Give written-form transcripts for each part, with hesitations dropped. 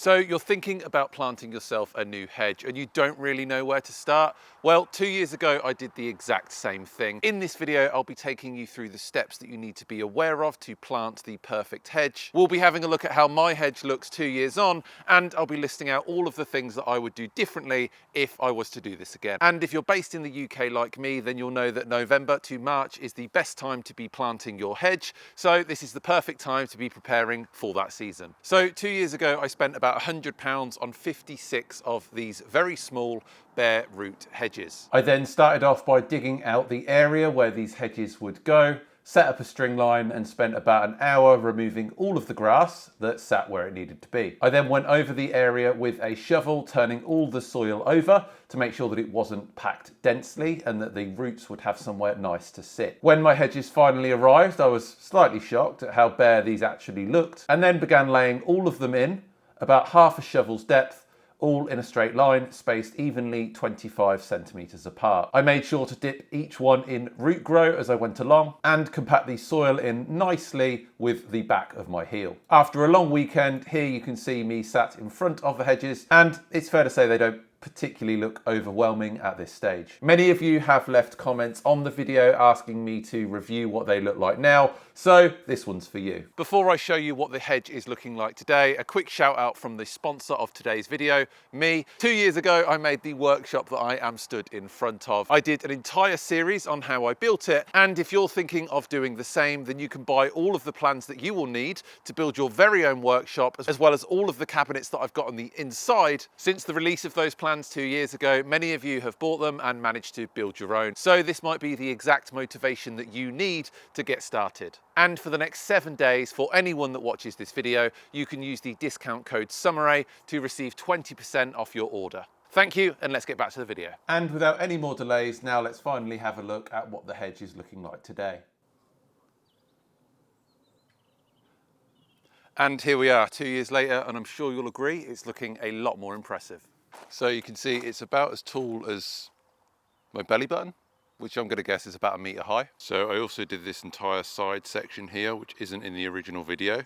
So you're thinking about planting yourself a new hedge and you don't really know where to start? Well, 2 years ago, I did the exact same thing. In this video, I'll be taking you through the steps that you need to be aware of to plant the perfect hedge. We'll be having a look at how my hedge looks 2 years on, and I'll be listing out all of the things that I would do differently if I was to do this again. And if you're based in the UK like me, then you'll know that November to March is the best time to be planting your hedge. So this is the perfect time to be preparing for that season. So 2 years ago, I spent about £100 on 56 of these very small bare root hedges. I then started off by digging out the area where these hedges would go, set up a string line and spent about an hour removing all of the grass that sat where it needed to be. I then went over the area with a shovel, turning all the soil over to make sure that it wasn't packed densely and that the roots would have somewhere nice to sit. When my hedges finally arrived, I was slightly shocked at how bare these actually looked, and then began laying all of them in about half a shovel's depth, all in a straight line, spaced evenly 25 centimeters apart. I made sure to dip each one in root grow as I went along and compact the soil in nicely with the back of my heel. After a long weekend, here you can see me sat in front of the hedges, and it's fair to say they don't particularly look overwhelming at this stage. Many of you have left comments on the video asking me to review what they look like now, so this one's for you. Before I show you what the hedge is looking like today, a quick shout out from the sponsor of today's video, me. 2 years ago, I made the workshop that I am stood in front of. I did an entire series on how I built it, and if you're thinking of doing the same, then you can buy all of the plans that you will need to build your very own workshop, as well as all of the cabinets that I've got on the inside. Since the release of those plans 2 years ago, many of you have bought them and managed to build your own. So this might be the exact motivation that you need to get started. And for the next 7 days, for anyone that watches this video, you can use the discount code Sumeray to receive 20% off your order. Thank you, and let's get back to the video. And without any more delays, now let's finally have a look at what the hedge is looking like today. And here we are 2 years later, and I'm sure you'll agree it's looking a lot more impressive. So you can see it's about as tall as my belly button, which I'm going to guess is about 1 meter high. So I also did this entire side section here, which isn't in the original video.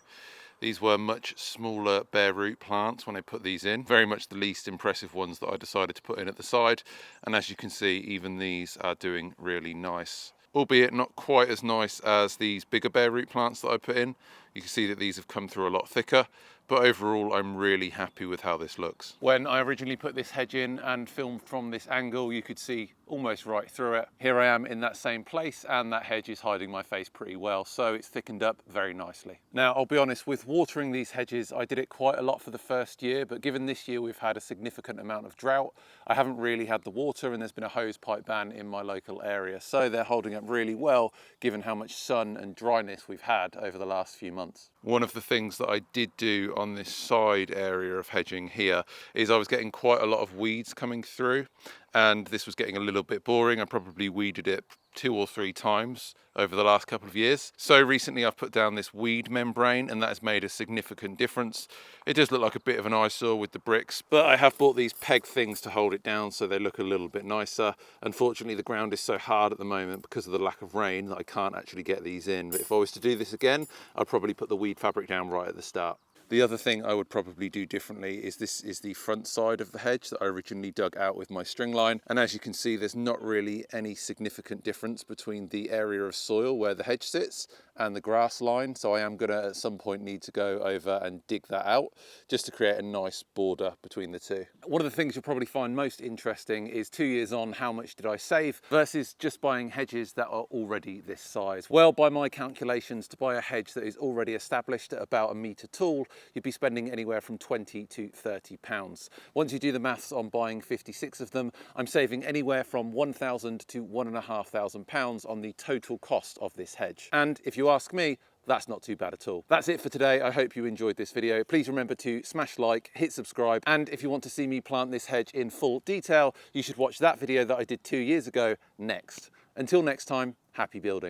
These were much smaller bare root plants when I put these in, very much the least impressive ones that I decided to put in at the side. And as you can see, even these are doing really nice, albeit not quite as nice as these bigger bare root plants that I put in. You can see that these have come through a lot thicker, but overall I'm really happy with how this looks. When I originally put this hedge in and filmed from this angle, you could see almost right through it. Here I am in that same place, and that hedge is hiding my face pretty well, so it's thickened up very nicely. Now, I'll be honest, with watering these hedges, I did it quite a lot for the first year, but given this year we've had a significant amount of drought, I haven't really had the water, and there's been a hose pipe ban in my local area, so they're holding up really well given how much sun and dryness we've had over the last few months. One of the things that I did do on this side area of hedging here is I was getting quite a lot of weeds coming through, and this was getting a little bit boring. I probably weeded it 2 or 3 times over the last couple of years. So recently I've put down this weed membrane, and that has made a significant difference. It does look like a bit of an eyesore with the bricks, but I have bought these peg things to hold it down so they look a little bit nicer. Unfortunately, the ground is so hard at the moment because of the lack of rain that I can't actually get these in. But if I was to do this again, I'd probably put the weed fabric down right at the start. The other thing I would probably do differently is this is the front side of the hedge that I originally dug out with my string line. And as you can see, there's not really any significant difference between the area of soil where the hedge sits and the grass line. So I am gonna at some point need to go over and dig that out just to create a nice border between the two. One of the things you'll probably find most interesting is 2 years on, how much did I save versus just buying hedges that are already this size? Well, by my calculations, to buy a hedge that is already established at about 1 meter tall, you'd be spending anywhere from £20 to £30. Once you do the maths on buying 56 of them, I'm saving anywhere from £1,000 to £1,500 on the total cost of this hedge. And if you ask me, that's not too bad at all. That's it for today. I hope you enjoyed this video. Please remember to smash like, hit subscribe, and if you want to see me plant this hedge in full detail, you should watch that video that I did 2 years ago next. Until next time, happy building.